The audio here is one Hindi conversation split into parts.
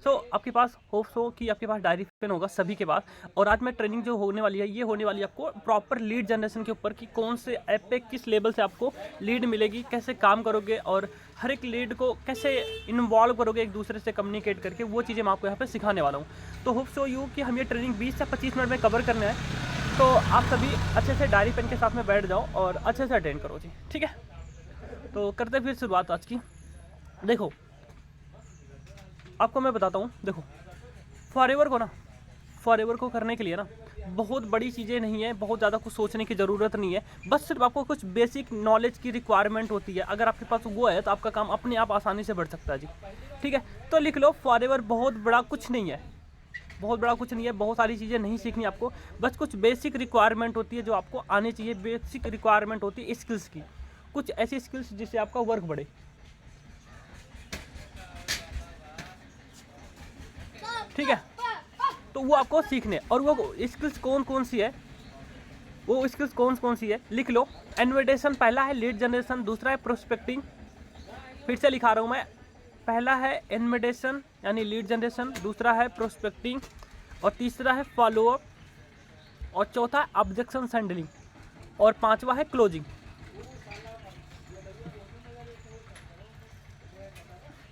सो आपके पास होप्स हो कि आपके पास डायरी पेन होगा सभी के पास। और आज मैं ट्रेनिंग जो होने वाली है ये होने वाली है आपको प्रॉपर लीड जनरेशन के ऊपर कि कौन से ऐप पे किस लेवल से आपको लीड मिलेगी, कैसे काम करोगे और हर एक लीड को कैसे इन्वॉल्व करोगे एक दूसरे से कम्युनिकेट करके, वो चीज़ें मैं आपको यहाँ पे सिखाने वाला हूँ। तो होप सो यू कि हम ये ट्रेनिंग 20 से 25 मिनट में कवर करना है। तो आप सभी अच्छे से डायरी पेन के साथ में बैठ जाओ और अच्छे से अटेंड करो जी, ठीक है। तो करते फिर शुरुआत आज की। देखो आपको मैं बताता हूँ, देखो फॉरएवर को करने के लिए ना बहुत बड़ी चीज़ें नहीं है, बहुत ज़्यादा कुछ सोचने की ज़रूरत नहीं है, बस सिर्फ आपको कुछ बेसिक नॉलेज की रिक्वायरमेंट होती है। अगर आपके पास वो है तो आपका काम अपने आप आसानी से बढ़ सकता है जी, ठीक है। तो लिख लो फॉरएवर बहुत बड़ा कुछ नहीं है, बहुत बड़ा कुछ नहीं है, बहुत सारी चीज़ें नहीं सीखनी आपको, बस कुछ बेसिक रिक्वायरमेंट होती है जो आपको आनी चाहिए। बेसिक रिक्वायरमेंट होती है स्किल्स की, कुछ ऐसी स्किल्स जिससे आपका वर्क बढ़े, ठीक है। तो वो आपको सीखने, और वो स्किल्स कौन कौन सी है, वो स्किल्स कौन कौन सी है लिख लो। इन्विटेशन पहला है, लीड जनरेशन दूसरा है, प्रोस्पेक्टिंग, फिर से लिखा रहा हूँ मैं, पहला है इन्विटेशन यानी लीड जनरेशन, दूसरा है प्रोस्पेक्टिंग और तीसरा है फॉलोअप और चौथा है ऑब्जेक्शन हैंडलिंग और पांचवा है क्लोजिंग,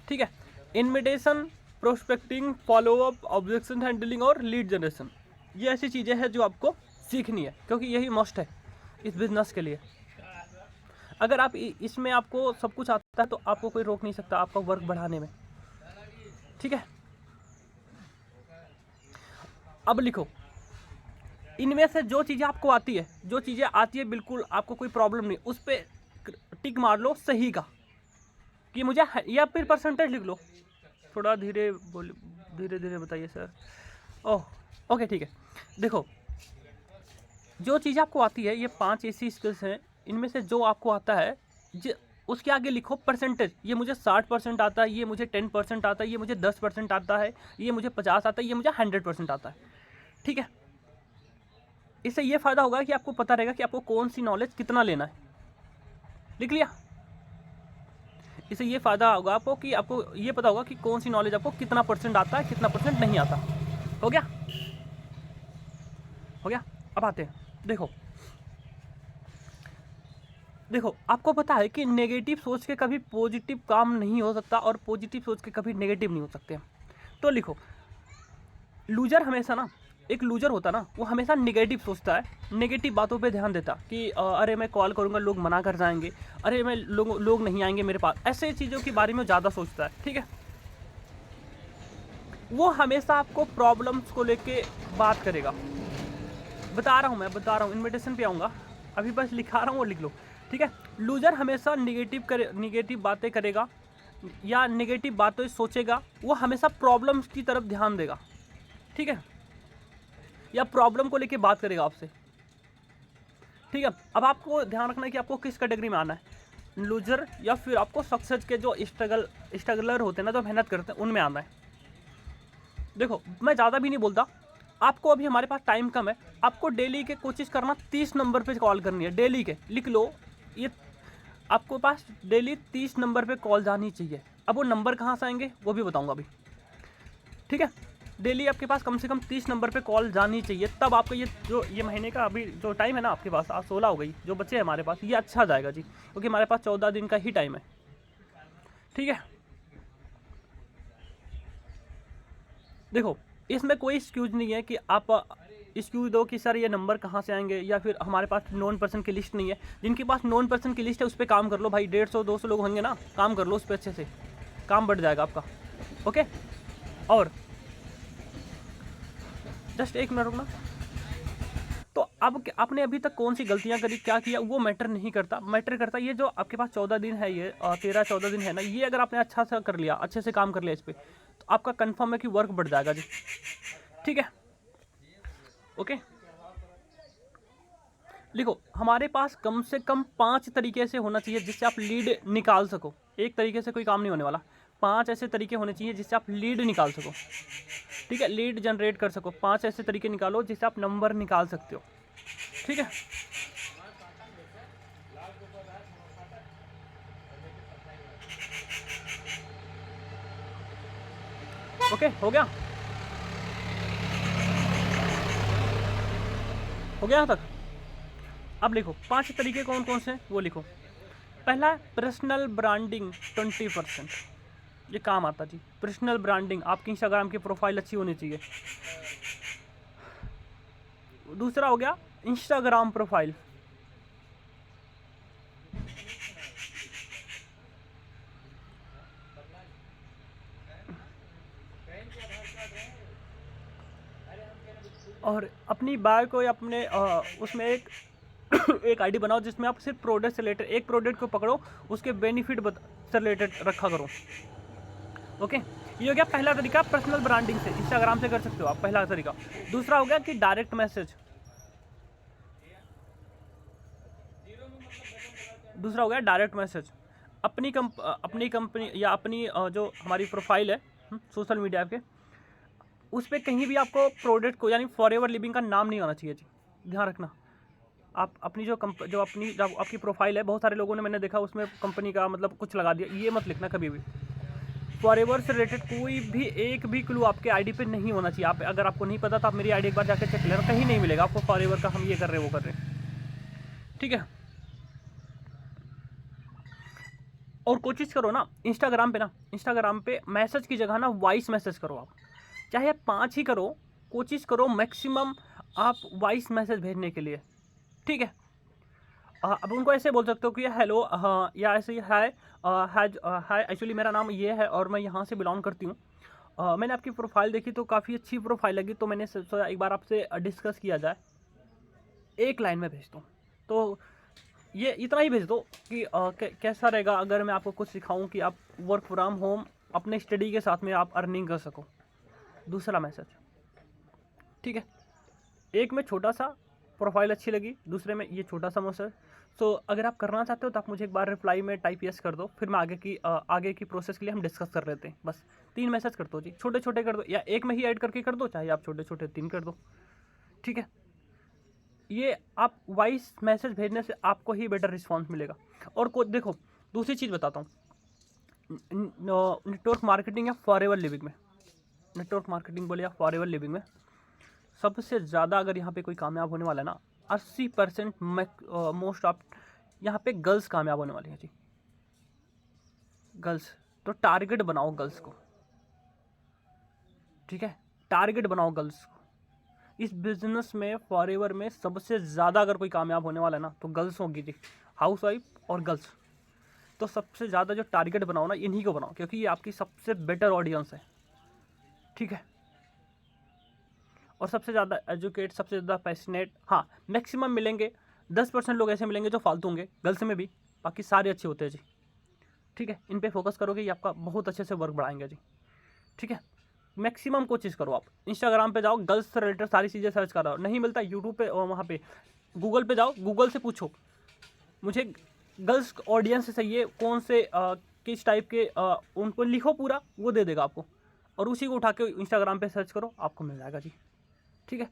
ठीक है। Invitation, prospecting, follow up, objection handling और लीड जनरेशन, ये ऐसी चीज़ें हैं जो आपको सीखनी है क्योंकि यही मस्ट है इस बिजनेस के लिए। अगर आप इसमें आपको सब कुछ आता है तो आपको कोई रोक नहीं सकता आपका वर्क बढ़ाने में, ठीक है। अब लिखो, इनमें से जो चीज़ें आपको आती है, जो चीज़ें आती है बिल्कुल आपको कोई प्रॉब्लम नहीं, उस पर टिक मार लो सही का कि मुझे, या फिर परसेंटेज लिख लो। थोड़ा धीरे बोल, धीरे धीरे बताइए सर। ओह ओके ठीक है। देखो जो चीज़ आपको आती है, ये 5 ऐसी स्किल्स हैं, इनमें से जो आपको आता है उसके आगे लिखो परसेंटेज। ये मुझे 60% आता है, ये मुझे 10% आता है, ये मुझे 10% आता है, ये मुझे 50 आता है, ये मुझे 100% आता है, ठीक है। इससे ये फ़ायदा होगा कि आपको पता रहेगा कि आपको कौन सी नॉलेज कितना लेना है, लिख लिया। इससे ये फ़ायदा होगा आपको कि आपको ये पता होगा कि कौन सी नॉलेज आपको कितना परसेंट आता है, कितना परसेंट नहीं आता। हो गया, हो गया। अब आते हैं, देखो देखो आपको पता है कि नेगेटिव सोच के कभी पॉजिटिव काम नहीं हो सकता और पॉजिटिव सोच के कभी नेगेटिव नहीं हो सकते। तो लिखो, लूजर हमेशा ना, एक लूजर होता ना वो हमेशा नेगेटिव सोचता है, नेगेटिव बातों पे ध्यान देता कि अरे मैं कॉल करूँगा लोग मना कर जाएंगे, अरे मैं लोग नहीं आएंगे मेरे पास, ऐसे चीज़ों के बारे में ज़्यादा सोचता है, ठीक है। वो हमेशा आपको प्रॉब्लम्स को लेके बात करेगा। बता रहा हूँ, मैं बता रहा हूँ, इन्विटेशन पे आऊँगा, अभी बस लिखा रहा हूँ वो लिख लो, ठीक है। लूजर हमेशा निगेटिव बातें करेगा या नेगेटिव बातें सोचेगा, वो हमेशा प्रॉब्लम्स की तरफ ध्यान देगा, ठीक है, या प्रॉब्लम को लेके बात करेगा आपसे, ठीक है। अब आपको ध्यान रखना है कि आपको किस कैटेगरी में आना है, लूजर या फिर आपको सक्सेस के जो स्ट्रगलर होते हैं ना, जो मेहनत करते हैं, उनमें आना है। देखो मैं ज़्यादा भी नहीं बोलता, आपको अभी हमारे पास टाइम कम है, आपको डेली के कोशिश करना 30 नंबर पे कॉल करनी है, डेली के लिख लो ये, आपको पास डेली 30 नंबर पे कॉल जानी चाहिए। अब वो नंबर कहाँ से आएंगे वो भी बताऊंगा अभी, ठीक है। डेली आपके पास कम से कम 30 नंबर पे कॉल जानी चाहिए, तब आपका ये महीने का अभी जो टाइम है ना आपके पास, आज 16 हो गई, जो बच्चे हैं हमारे पास, ये अच्छा जाएगा जी, क्योंकि हमारे पास 14 दिन का ही टाइम है, ठीक है। देखो इसमें कोई एक्सक्यूज नहीं है कि आप एक्सक्यूज दो कि सर ये नंबर कहाँ से आएंगे, या फिर हमारे पास नॉन पर्सन की लिस्ट नहीं है। जिनके पास नॉन पर्सन की लिस्ट है उस पर काम कर लो भाई, 150-200 लोग होंगे ना, काम कर लो उस पर, अच्छे से काम बढ़ जाएगा आपका, ओके। और जस्ट एक मिनट रुकना। तो अब आपने अभी तक कौन सी गलतियां करी, क्या किया, वो मैटर नहीं करता, मैटर करता ये जो आपके पास 14 दिन है, ये 13-14 दिन है ना, ये अगर आपने अच्छा सा कर लिया, अच्छे से काम कर लिया इस पर, तो आपका कंफर्म है कि वर्क बढ़ जाएगा जी, ठीक है, ओके। लिखो हमारे पास कम से कम 5 तरीके से होना चाहिए जिससे आप लीड निकाल सको, एक तरीके से कोई काम नहीं होने वाला, 5 ऐसे तरीके होने चाहिए जिससे आप लीड निकाल सको, ठीक है, लीड जनरेट कर सको। 5 ऐसे तरीके निकालो जिससे आप नंबर निकाल सकते हो, ठीक है। ओके, हो गया यहाँ तक। अब लिखो 5 तरीके कौन कौन से हैं वो लिखो। पहला है पर्सनल ब्रांडिंग 20%, ये काम आता जी। पर्सनल ब्रांडिंग, आपकी इंस्टाग्राम की प्रोफाइल अच्छी होनी चाहिए। दूसरा हो गया इंस्टाग्राम प्रोफाइल, और अपनी बायो को या अपने उसमें एक एक आईडी बनाओ जिसमें आप सिर्फ प्रोडक्ट से रिलेटेड, एक प्रोडक्ट को पकड़ो उसके बेनिफिट से रिलेटेड रखा करो। ओके, ये हो गया पहला तरीका, पर्सनल ब्रांडिंग से इंस्टाग्राम से कर सकते हो आप, पहला तरीका। दूसरा हो गया कि डायरेक्ट मैसेज, दूसरा हो गया डायरेक्ट मैसेज। अपनी कंपनी या अपनी जो हमारी प्रोफाइल है सोशल मीडिया पे, उस पर कहीं भी आपको प्रोडक्ट को यानी फॉरएवर लिविंग का नाम नहीं आना चाहिए जी, ध्यान रखना। आप अपनी जो आपकी प्रोफाइल है, बहुत सारे लोगों ने मैंने देखा उसमें कंपनी का मतलब कुछ लगा दिया, ये मत लिखना कभी भी। फॉरएवर से रिलेटेड कोई भी एक भी क्लू आपके आईडी पे नहीं होना चाहिए। आप अगर आपको नहीं पता तो आप मेरी आईडी एक बार जाकर चेक लेना, कहीं नहीं मिलेगा आपको फॉरएवर का हम ये कर रहे हैं वो कर रहे हैं, ठीक है। और कोशिश करो ना इंस्टाग्राम पे मैसेज की जगह ना वॉइस मैसेज करो आप, चाहे 5 ही करो, कोशिश करो मैक्सिमम आप वॉइस मैसेज भेजने के लिए, ठीक है। अब उनको ऐसे बोल सकते हो कि हेलो, हाँ, या ऐसे ही हाय, एक्चुअली मेरा नाम ये है और मैं यहाँ से बिलोंग करती हूँ। मैंने आपकी प्रोफाइल देखी तो काफ़ी अच्छी प्रोफाइल लगी, तो मैंने सोचा एक बार आपसे डिस्कस किया जाए। एक लाइन में भेज दो, तो ये इतना ही भेज दो कि कैसा रहेगा अगर मैं आपको कुछ सिखाऊं कि आप वर्क फ्रॉम होम अपने स्टडी के साथ में आप अर्निंग कर सको। दूसरा मैसेज, ठीक है। एक में छोटा सा प्रोफाइल अच्छी लगी, दूसरे में ये छोटा सा मैसेज। तो अगर आप करना चाहते हो तो आप मुझे एक बार रिप्लाई में टाइप यस कर दो, फिर मैं आगे की प्रोसेस के लिए हम डिस्कस कर लेते हैं। बस 3 मैसेज कर दो जी, छोटे छोटे कर दो, या एक में ही ऐड करके कर दो, चाहे आप छोटे छोटे 3 कर दो, ठीक है। ये आप वॉइस मैसेज भेजने से आपको ही बेटर रिस्पांस मिलेगा। और देखो दूसरी चीज़ बताता हूँ, नेटवर्क मार्केटिंग या फॉरएवर लिविंग में, नेटवर्क मार्केटिंग बोले या फॉरएवर लिविंग में सबसे ज़्यादा अगर यहाँ पे कोई कामयाब होने वाला है ना, 80% मोस्ट ऑफ यहाँ पे गर्ल्स कामयाब होने वाली है जी, गर्ल्स। तो टारगेट बनाओ गर्ल्स को, ठीक है, टारगेट बनाओ गर्ल्स को। इस बिजनेस में फॉरएवर में सबसे ज़्यादा अगर कोई कामयाब होने वाला है ना तो गर्ल्स होगी जी, हाउसवाइफ और गर्ल्स। तो सबसे ज़्यादा जो टारगेट बनाओ ना इन्हीं को बनाओ, क्योंकि ये आपकी सबसे बेटर ऑडियंस है, ठीक है। और सबसे ज़्यादा एजुकेट, सबसे ज़्यादा पैशनेट, हाँ मैक्सिमम मिलेंगे 10% लोग ऐसे मिलेंगे जो फालतू होंगे गर्ल्स में भी, बाकी सारे अच्छे होते हैं जी, ठीक है। इन पे फोकस करोगे ये आपका बहुत अच्छे से वर्क बढ़ाएंगे जी, ठीक है। मैक्सिमम कोशिश करो, आप इंस्टाग्राम पे जाओ, गर्ल्स से रिलेटेड सारी चीज़ें सर्च कर रहा हो, नहीं मिलता यूट्यूब पे और वहाँ पे गूगल पे जाओ, गूगल से पूछो मुझे गर्ल्स ऑडियंस चाहिए कौन से किस टाइप के, उनको लिखो पूरा, वो दे देगा आपको, और उसी को उठा के इंस्टाग्राम पे सर्च करो, आपको मिल जाएगा जी, ठीक है।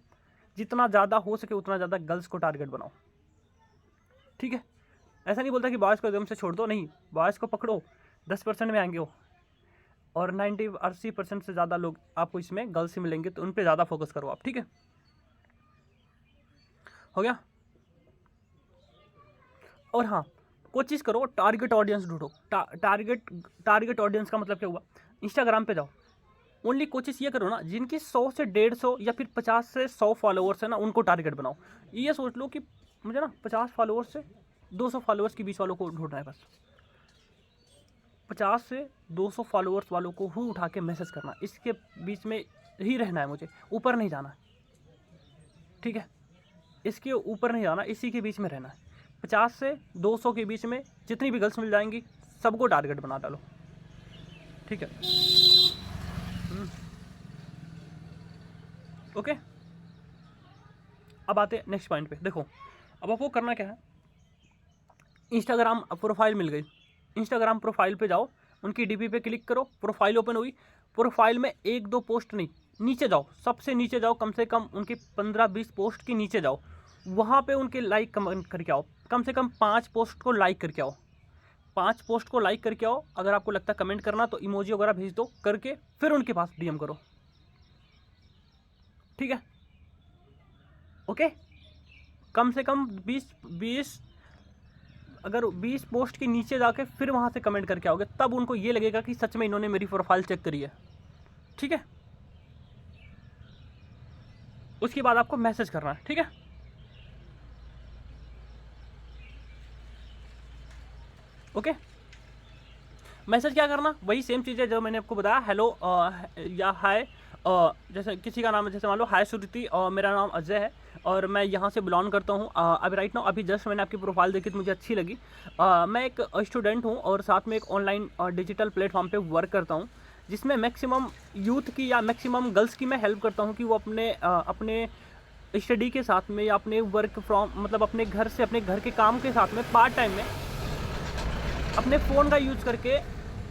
जितना ज़्यादा हो सके उतना ज़्यादा गर्ल्स को टारगेट बनाओ, ठीक है। ऐसा नहीं बोलता कि बॉयज़ को एकदम से छोड़ दो, नहीं, बॉयज़ को पकड़ो, 10% में आएंगे वो, और 80% से ज़्यादा लोग आपको इसमें गर्ल्स से मिलेंगे, तो उन पे ज़्यादा फोकस करो आप, ठीक है। हो गया। और हाँ, कोशिश करो टारगेट ऑडियंस ढूंढो। टारगेट ऑडियंस का मतलब क्या हुआ, इंस्टाग्राम पे जाओ, ओनली कोशिश ये करो ना जिनकी 100 से 150 या फिर 50 से 100 फॉलोअर्स है ना, उनको टारगेट बनाओ। ये सोच लो कि मुझे ना 50 फॉलोअर्स से 200 फॉलोअर्स के बीच वालों को ढूंढना है, बस 50 से 200 फॉलोअर्स वालों को ही उठा के मैसेज करना, इसके बीच में ही रहना है मुझे, ऊपर नहीं जाना है, ठीक है। इसके ऊपर नहीं जाना, इसी के बीच में रहना है। 50 से 200 के बीच में जितनी भी गर्ल्स मिल जाएंगी सबको टारगेट बना डालो, ठीक है। ओके, अब आते हैं नेक्स्ट पॉइंट पे। देखो अब आपको करना क्या है, इंस्टाग्राम प्रोफाइल मिल गई, इंस्टाग्राम प्रोफाइल पे जाओ, उनकी डीपी पे क्लिक करो, प्रोफाइल ओपन हुई, प्रोफाइल में 1-2 पोस्ट नहीं, नीचे जाओ, सबसे नीचे जाओ, कम से कम उनकी 15-20 पोस्ट की नीचे जाओ, वहाँ पे उनके लाइक कमेंट करके आओ, कम से कम 5 पोस्ट को लाइक करके आओ, 5 पोस्ट को लाइक करके आओ, अगर आपको लगता है कमेंट करना तो इमोजी वगैरह भेज दो करके, फिर उनके पास डीएम करो, ठीक है? ओके, कम से कम 20 अगर 20 पोस्ट के नीचे जाके फिर वहाँ से कमेंट करके आओगे, तब उनको ये लगेगा कि सच में इन्होंने मेरी प्रोफाइल चेक करी है, ठीक है? उसके बाद आपको मैसेज करना है, ठीक है? ओके, मैसेज क्या करना, वही सेम चीज़ है जो मैंने आपको बताया, हेलो या हाय, जैसे किसी का नाम है, जैसे मान लो हाय सुरती, मेरा नाम अजय है और मैं यहाँ से बिलोंग करता हूँ। अभी राइट नाउ अभी जस्ट मैंने आपकी प्रोफाइल देखी तो मुझे अच्छी लगी। मैं एक स्टूडेंट हूँ और साथ में एक ऑनलाइन डिजिटल प्लेटफॉर्म पे वर्क करता हूँ, जिसमें मैक्सिमम यूथ की या मैक्सिमम गर्ल्स की मैं हेल्प करता हूँ कि वो अपने स्टडी के साथ में या अपने वर्क फ्रॉम मतलब अपने घर से अपने घर के काम के साथ में पार्ट टाइम में अपने फ़ोन का यूज़ करके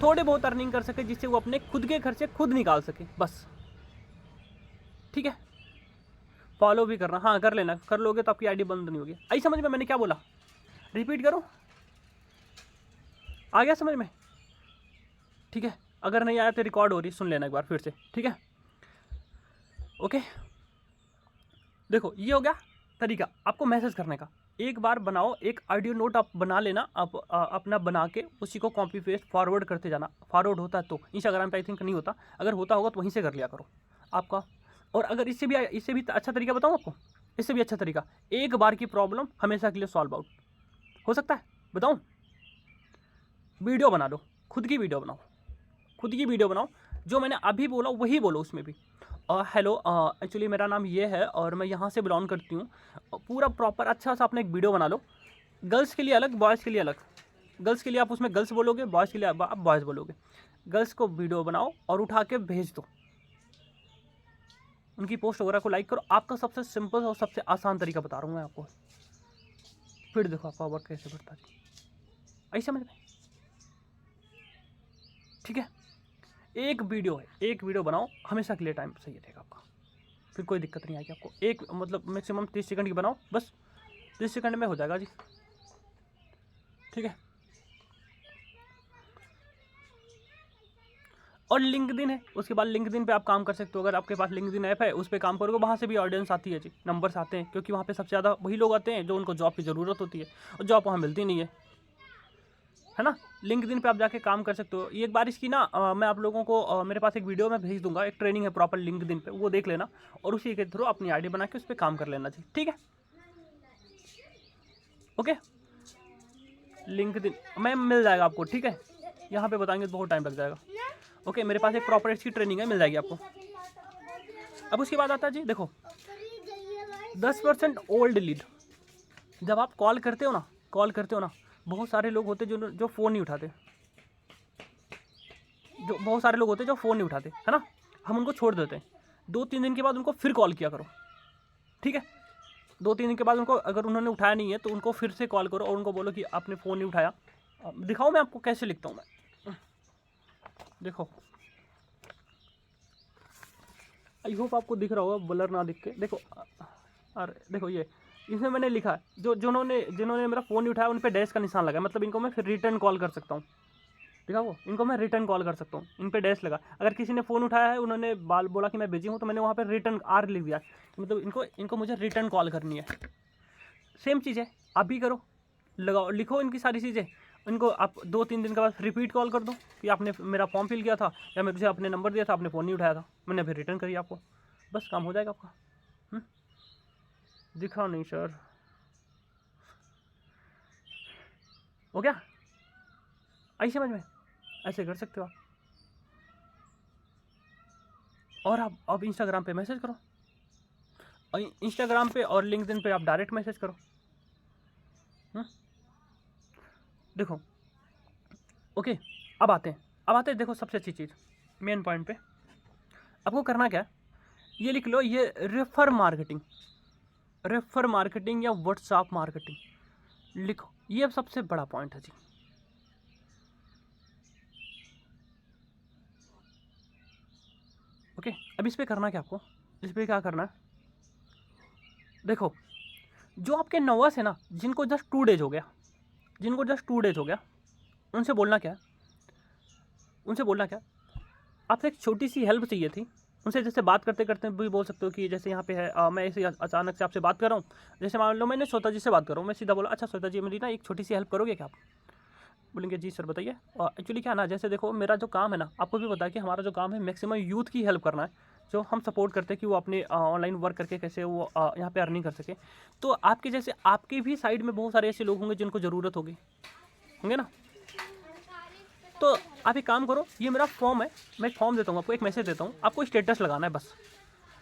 थोड़े बहुत अर्निंग कर सके, जिससे वो अपने खुद के खर्चे खुद निकाल सके, बस, ठीक है? फॉलो भी करना, हाँ कर लेना, कर लोगे तो आपकी आईडी बंद नहीं होगी। आई समझ में मैंने क्या बोला? रिपीट करो, आ गया समझ में? ठीक है, अगर नहीं आया तो रिकॉर्ड हो रही, सुन लेना एक बार फिर से, ठीक है? ओके, देखो ये हो गया तरीका आपको मैसेज करने का। एक बार बनाओ, एक ऑडियो नोट आप बना लेना, आप अपना बना के उसी को कॉपी पेस्ट फॉरवर्ड करते जाना। फॉरवर्ड होता है तो इंस्टाग्राम पे आई थिंक नहीं होता, अगर होता होगा तो वहीं से कर लिया करो आपका। और अगर इससे भी अच्छा तरीका बताऊँ आपको, इससे भी अच्छा तरीका, एक बार की प्रॉब्लम हमेशा के लिए सॉल्व आउट हो सकता है, बताऊँ? वीडियो बना लो, खुद की वीडियो बनाओ, खुद की वीडियो बनाओ, जो मैंने अभी बोला वही बोलो उसमें भी। हेलो, एक्चुअली मेरा नाम ये है और मैं यहाँ से बिलोंग करती हूँ। पूरा प्रॉपर अच्छा सा अपना एक वीडियो बना लो, गर्ल्स के लिए अलग, बॉयज़ के लिए अलग। गर्ल्स के लिए आप उसमें गर्ल्स बोलोगे, बॉयज़ के लिए आप बॉयज़ बोलोगे। गर्ल्स को वीडियो बनाओ और उठा के भेज दो, उनकी पोस्ट वगैरह को लाइक करो। आपका सबसे सिंपल और सबसे आसान तरीका बता रहा हूँ मैं आपको, फिर देखो आपका वर्क कैसे बढ़ता है। ऐसा समझ में? ठीक है, एक वीडियो बनाओ, हमेशा के लिए टाइम सही रहेगा आपका, फिर कोई दिक्कत नहीं आएगी आपको। एक मतलब मैक्सिमम 30 सेकंड की बनाओ, बस 30 सेकंड में हो जाएगा जी, ठीक है? और लिंक्डइन है, उसके बाद लिंक्डइन पे आप काम कर सकते हो। अगर आपके पास लिंक्डइन ऐप है उस पर काम करोगे, वहाँ से भी ऑडियंस आती है जी, नंबर्स आते हैं, क्योंकि वहाँ पे सबसे ज़्यादा वही लोग आते हैं जो उनको जॉब की ज़रूरत होती है और जॉब वहाँ मिलती नहीं है ना? लिंक्डइन पे आप जाके काम कर सकते हो। ये एक बार इसकी ना मैं आप लोगों को मेरे पास एक वीडियो में भेज दूंगा, एक ट्रेनिंग है प्रॉपर लिंक्डइन पे, वो देख लेना और उसी के थ्रू अपनी आईडी बना के उस पर काम कर लेना जी, ठीक है? ओके, लिंक्डइन में मिल जाएगा आपको, ठीक है? यहाँ पे बताएंगे तो बहुत टाइम लग जाएगा। ओके, मेरे पास एक प्रॉपर इसकी ट्रेनिंग है, मिल जाएगी आपको। अब उसके बाद आता है जी, देखो 10% ओल्ड लीड। जब आप कॉल करते हो ना, बहुत सारे लोग होते जो फ़ोन नहीं उठाते, बहुत सारे लोग होते जो फ़ोन नहीं उठाते, है ना? हम उनको छोड़ देते हैं, 2-3 दिन के बाद उनको फिर कॉल किया करो, ठीक है? 2-3 दिन के बाद उनको, अगर उन्होंने उठाया नहीं है तो उनको फिर से कॉल करो और उनको बोलो कि आपने फ़ोन नहीं उठाया। दिखाओ मैं आपको कैसे लिखता हूँ मैं, देखो, आई होप आपको दिख रहा होगा, ब्लर ना दिख के, देखो। अरे देखो, ये इसमें मैंने लिखा है जिन्होंने मेरा फ़ोन नहीं उठाया उन पे डैश का निशान लगा, मतलब इनको मैं फिर रिटर्न कॉल कर सकता हूँ, दिखाओ, इनको मैं रिटर्न कॉल कर सकता हूँ, इन पे डैश लगा। अगर किसी ने फ़ोन उठाया है, उन्होंने बोला कि मैं बिजी हूँ, तो मैंने वहाँ पर रिटर्न आर लिख दिया, मतलब इनको मुझे रिटर्न कॉल करनी है। सेम चीज़ है, आप भी करो, लगाओ, लिखो इनकी सारी चीज़ें, इनको आप 2-3 दिन के बाद रिपीट कॉल कर दो कि आपने मेरा फॉर्म फिल किया था या मैं तुझे अपने नंबर दिया था, आपने फ़ोन नहीं उठाया था, मैंने फिर रिटर्न करिए आपको, बस काम हो जाएगा आपका। दिखाओ नहीं सर, हो गया? आई समझ में? ऐसे कर सकते हो आप। और आप अब इंस्टाग्राम पे मैसेज करो, और इंस्टाग्राम पे और लिंक्डइन पे आप डायरेक्ट मैसेज करो। देखो, ओके, अब आते हैं देखो, सबसे अच्छी चीज़, मेन पॉइंट पे आपको करना क्या है, ये लिख लो, ये रेफर मार्केटिंग या व्हाट्सएप मार्केटिंग लिखो, ये सबसे बड़ा पॉइंट है जी। ओके, अब इस पे करना क्या, आपको इस पे क्या करना है, देखो, जो आपके नर्वस है ना, जिनको जस्ट 2 डेज हो गया, उनसे बोलना क्या है, उनसे बोलना क्या, आपसे एक छोटी सी हेल्प चाहिए थी। उनसे जैसे बात करते करते भी बोल सकते हो कि जैसे यहाँ पे है मैं ऐसे अचानक से आपसे बात कर रहा हूँ, जैसे मान लो मैंने श्वेता जी से बात कर रहा हूँ, मैं सीधा बोला अच्छा श्वेता जी मेरी ना एक छोटी सी हेल्प करोगे क्या आप? बोलेंगे जी सर बताइए। और एक्चुअली क्या है ना, जैसे देखो मेरा जो काम है ना, आपको भी पता है कि हमारा जो काम है मैक्सिमम यूथ की हेल्प करना है, जो हम सपोर्ट करते हैं कि वो अपने ऑनलाइन वर्क करके कैसे वो यहाँ पे अर्निंग कर सके। तो आपके जैसे आपके भी साइड में बहुत सारे ऐसे लोग होंगे जिनको ज़रूरत होगी, होंगे ना। तो आप एक काम करो, ये मेरा फॉर्म है, मैं एक फॉर्म देता हूँ आपको, एक मैसेज देता हूँ, आपको स्टेटस लगाना है बस।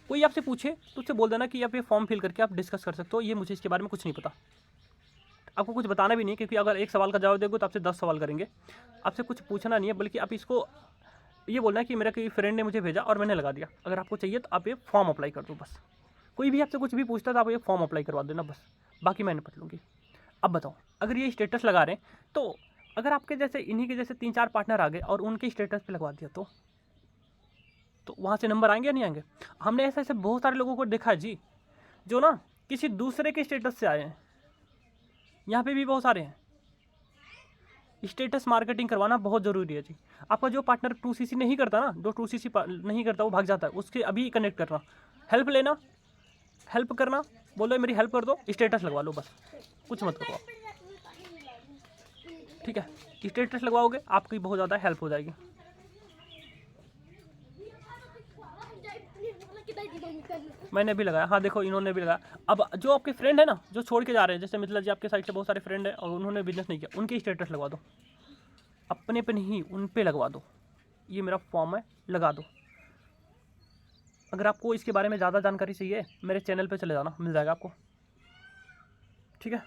कोई आपसे पूछे तो उससे बोल देना कि आप ये फॉर्म फिल करके आप डिस्कस कर सकते हो, ये मुझे इसके बारे में कुछ नहीं पता। आपको कुछ बताना भी नहीं है, क्योंकि अगर एक सवाल का जवाब दोगे तो आपसे 10 सवाल करेंगे। आपसे कुछ पूछना नहीं है, बल्कि आप इसको ये बोलना है कि मेरा कोई फ्रेंड ने मुझे भेजा और मैंने लगा दिया। अगर आपको चाहिए तो आप ये फॉर्म अप्लाई कर दो बस। कोई भी आपसे कुछ भी पूछता है तो आप ये फॉर्म अप्लाई करवा देना बस, बाकी मैं निपट लूँगी। अब बताओ, अगर ये स्टेटस लगा रहे हैं तो अगर आपके जैसे इन्हीं के जैसे 3-4 पार्टनर आ गए और उनके स्टेटस पे लगवा दिया तो वहाँ से नंबर आएंगे या नहीं आएंगे? हमने ऐसे ऐसे बहुत सारे लोगों को देखा है जी, जो ना किसी दूसरे के स्टेटस से आए हैं। यहाँ पे भी बहुत सारे हैं। स्टेटस मार्केटिंग करवाना बहुत ज़रूरी है जी। आपका जो पार्टनर 2CC नहीं करता ना, जो 2CC नहीं करता वो भाग जाता है, उसके अभी कनेक्ट करना, हेल्प लेना, हेल्प करना, बोलो मेरी हेल्प कर दो, स्टेटस लगवा लो बस, कुछ मत करवाओ, ठीक है। स्टेटस लगवाओगे आपकी बहुत ज़्यादा हेल्प हो जाएगी। मैंने भी लगाया, हाँ देखो इन्होंने भी लगाया। अब जो आपके फ्रेंड है ना, जो छोड़ के जा रहे हैं, जैसे मिथिला जी आपके साइड से बहुत सारे फ्रेंड हैं और उन्होंने बिजनेस नहीं किया, उनकी स्टेटस लगवा दो, अपने पे नहीं उन पे लगवा दो, ये मेरा फॉर्म है, लगा दो। अगर आपको इसके बारे में ज़्यादा जानकारी चाहिए मेरे चैनल पे चले जाना, मिल जाएगा आपको, ठीक है।